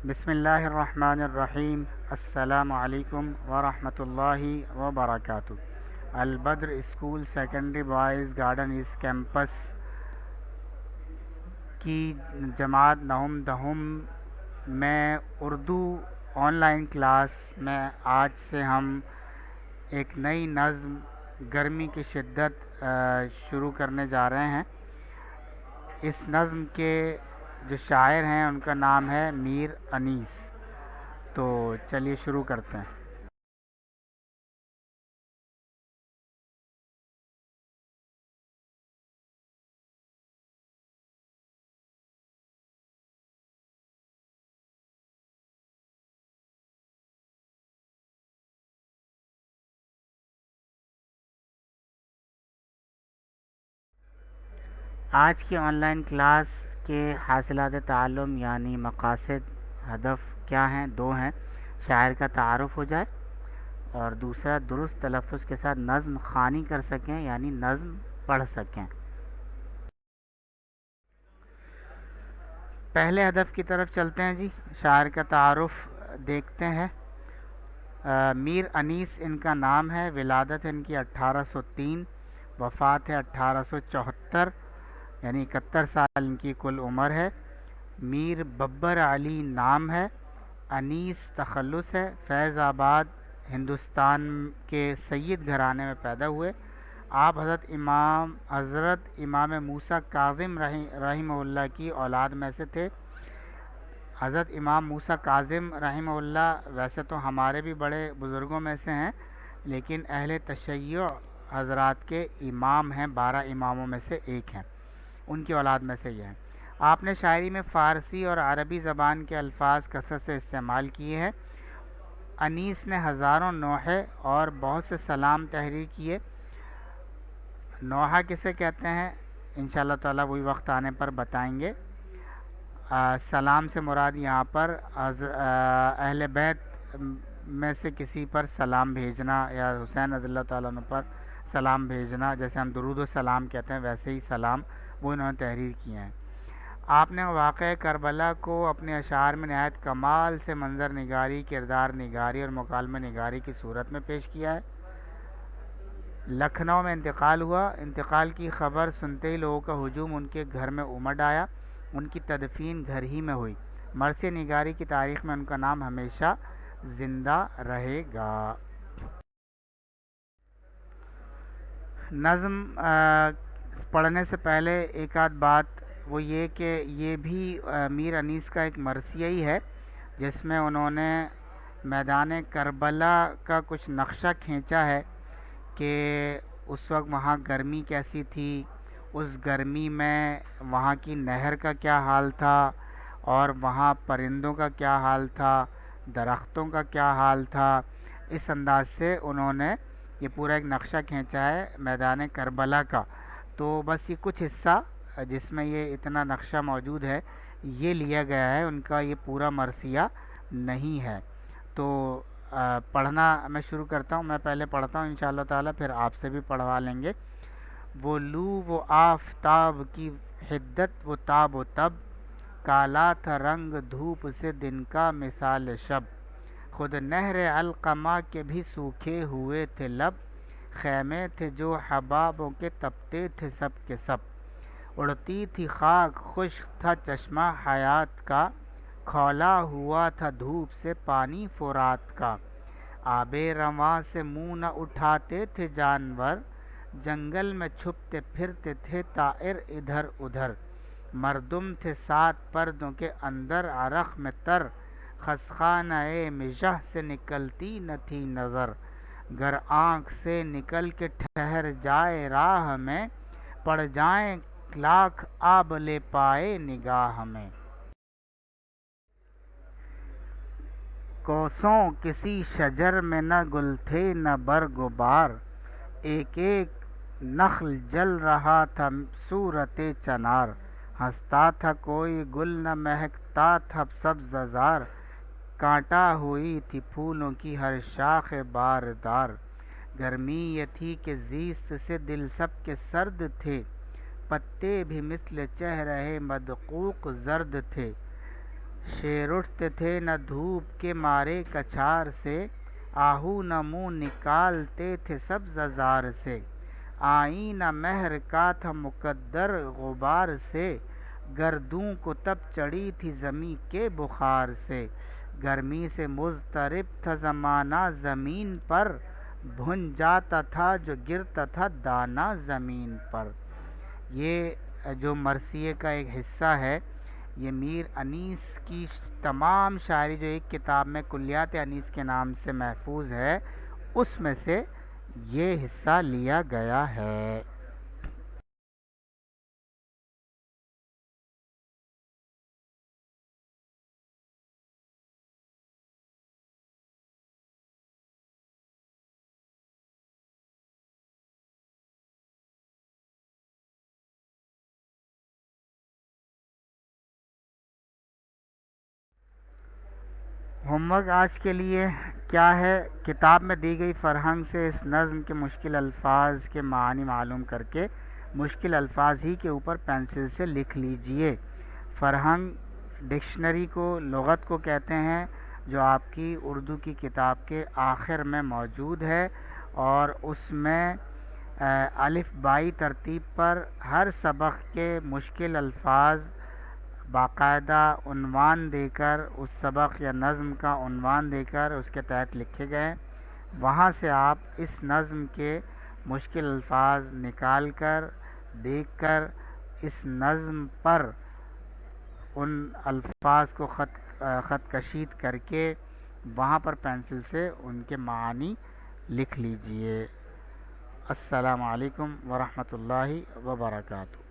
بسم اللہ الرحمن الرحیم۔ السلام علیکم ورحمۃ اللہ وبرکاتہ۔ Albadr school secondary boys Garden East campus کی جماعت نہم دہم میں اردو آن لائن کلاس میں آج سے ہم ایک نئی نظم گرمی کی شدت شروع کرنے جا رہے ہیں۔ اس نظم کے جو شاعر ہیں ان کا نام ہے میر انیس۔ تو چلیے شروع کرتے ہیں۔ آج کی آن لائن کلاس کے حاصلات تعلم یعنی مقاصد ہدف کیا ہیں؟ دو ہیں، شاعر کا تعارف ہو جائے اور دوسرا درست تلفظ کے ساتھ نظم خوانی کر سکیں یعنی نظم پڑھ سکیں۔ پہلے ہدف کی طرف چلتے ہیں جی، شاعر کا تعارف دیکھتے ہیں۔ میر انیس ان کا نام ہے، ولادت ان کی 1803، وفات ہے 1874، یعنی 71 سال ان کی کل عمر ہے۔ میر ببر علی نام ہے، انیس تخلص ہے۔ فیض آباد ہندوستان کے سید گھرانے میں پیدا ہوئے۔ آپ حضرت امام موسیٰ کاظم رحمہ اللہ کی اولاد میں سے تھے۔ حضرت امام موسیٰ کاظم رحمہ اللہ ویسے تو ہمارے بھی بڑے بزرگوں میں سے ہیں، لیکن اہل تشیع حضرات کے امام ہیں، 12 اماموں میں سے ایک ہیں، ان کی اولاد میں سے یہ ہیں۔ آپ نے شاعری میں فارسی اور عربی زبان کے الفاظ کثرت سے استعمال کیے ہیں۔ انیس نے ہزاروں نوحے اور بہت سے سلام تحریر کیے۔ نوحہ کسے کہتے ہیں انشاءاللہ تعالیٰ وہی وقت آنے پر بتائیں گے۔ سلام سے مراد یہاں پر اہل بیت میں سے کسی پر سلام بھیجنا یا حسین رضی اللہ تعالیٰ عنہ پر سلام بھیجنا، جیسے ہم درود و سلام کہتے ہیں ویسے ہی سلام وہ انہوں نے تحریر کیے ہیں۔ آپ نے واقعہ کربلا کو اپنے اشعار میں نہایت کمال سے منظر نگاری، کردار نگاری اور مکالمہ نگاری کی صورت میں پیش کیا ہے۔ لکھنؤ میں انتقال ہوا۔ انتقال کی خبر سنتے ہی لوگوں کا ہجوم ان کے گھر میں امڈ آیا۔ ان کی تدفین گھر ہی میں ہوئی۔ مرثیہ نگاری کی تاریخ میں ان کا نام ہمیشہ زندہ رہے گا۔ نظم پڑھنے سے پہلے ایک آدھ بات وہ یہ کہ یہ بھی میر انیس کا ایک مرثیہ ہی ہے، جس میں انہوں نے میدان کربلا کا کچھ نقشہ کھینچا ہے کہ اس وقت وہاں گرمی کیسی تھی، اس گرمی میں وہاں کی نہر کا کیا حال تھا اور وہاں پرندوں کا کیا حال تھا، درختوں کا کیا حال تھا۔ اس انداز سے انہوں نے یہ پورا ایک نقشہ کھینچا ہے میدان کربلا کا۔ تو بس یہ کچھ حصہ جس میں یہ اتنا نقشہ موجود ہے یہ لیا گیا ہے، ان کا یہ پورا مرثیہ نہیں ہے۔ تو پڑھنا میں شروع کرتا ہوں، میں پہلے پڑھتا ہوں انشاءاللہ تعالیٰ، پھر آپ سے بھی پڑھوا لیں گے۔ وہ لو وہ آفتاب کی حدت وہ تاب و تب، کالا تھا رنگ دھوپ سے دن کا مثال شب، خود نہر علقمہ کے بھی سوکھے ہوئے تھے لب، خیمے تھے جو حبابوں کے تپتے تھے سب کے سب، اڑتی تھی خاک خشک تھا چشمہ حیات کا، کھولا ہوا تھا دھوپ سے پانی فرات کا، آب رواں سے منہ نہ اٹھاتے تھے جانور، جنگل میں چھپتے پھرتے تھے طائر ادھر ادھر، مردم تھے 7 پردوں کے اندر عرق میں تر، خسخانہ مژح سے نکلتی نہ تھی نظر، گر آنکھ سے نکل کے ٹھہر جائے راہ میں، پڑ جائیں لاکھ آب لے پائے نگاہ میں، کوسوں کسی شجر میں نہ گل تھے نہ برگ و بار، ایک ایک نخل جل رہا تھا صورت چنار، ہنستا تھا کوئی گل نہ مہکتا تھا سبز زار، کانٹا ہوئی تھی پھولوں کی ہر شاخ باردار، گرمی یہ تھی کہ زیست سے دل سب کے سرد تھے، پتے بھی مثل چہرہ مدقوق زرد تھے، شیر اٹھتے تھے نہ دھوپ کے مارے کچھار سے، آہو نہ منہ نکالتے تھے سبز زار سے، آئینہ مہر کا تھا مقدر غبار سے، گردوں کو تب چڑھی تھی زمیں کے بخار سے، گرمی سے مضطرب تھا زمانہ زمین پر، بھن جاتا تھا جو گرتا تھا دانہ زمین پر۔ یہ جو مرثیے کا ایک حصہ ہے، یہ میر انیس کی تمام شاعری جو ایک کتاب میں کلیات انیس کے نام سے محفوظ ہے، اس میں سے یہ حصہ لیا گیا ہے۔ ہوم ورک آج کے لیے کیا ہے؟ کتاب میں دی گئی فرہنگ سے اس نظم کے مشکل الفاظ کے معنی معلوم کر کے مشکل الفاظ ہی کے اوپر پینسل سے لکھ لیجئے۔ فرہنگ ڈکشنری کو، لغت کو کہتے ہیں، جو آپ کی اردو کی کتاب کے آخر میں موجود ہے، اور اس میں الف بائی ترتیب پر ہر سبق کے مشکل الفاظ باقاعدہ عنوان دے کر، اس سبق یا نظم کا عنوان دے کر اس کے تحت لکھے گئے ہیں۔ وہاں سے آپ اس نظم کے مشکل الفاظ نکال کر، دیکھ کر، اس نظم پر ان الفاظ کو خط کشید کر کے وہاں پر پینسل سے ان کے معانی لکھ لیجئے۔ السلام علیکم ورحمۃ اللہ وبرکاتہ۔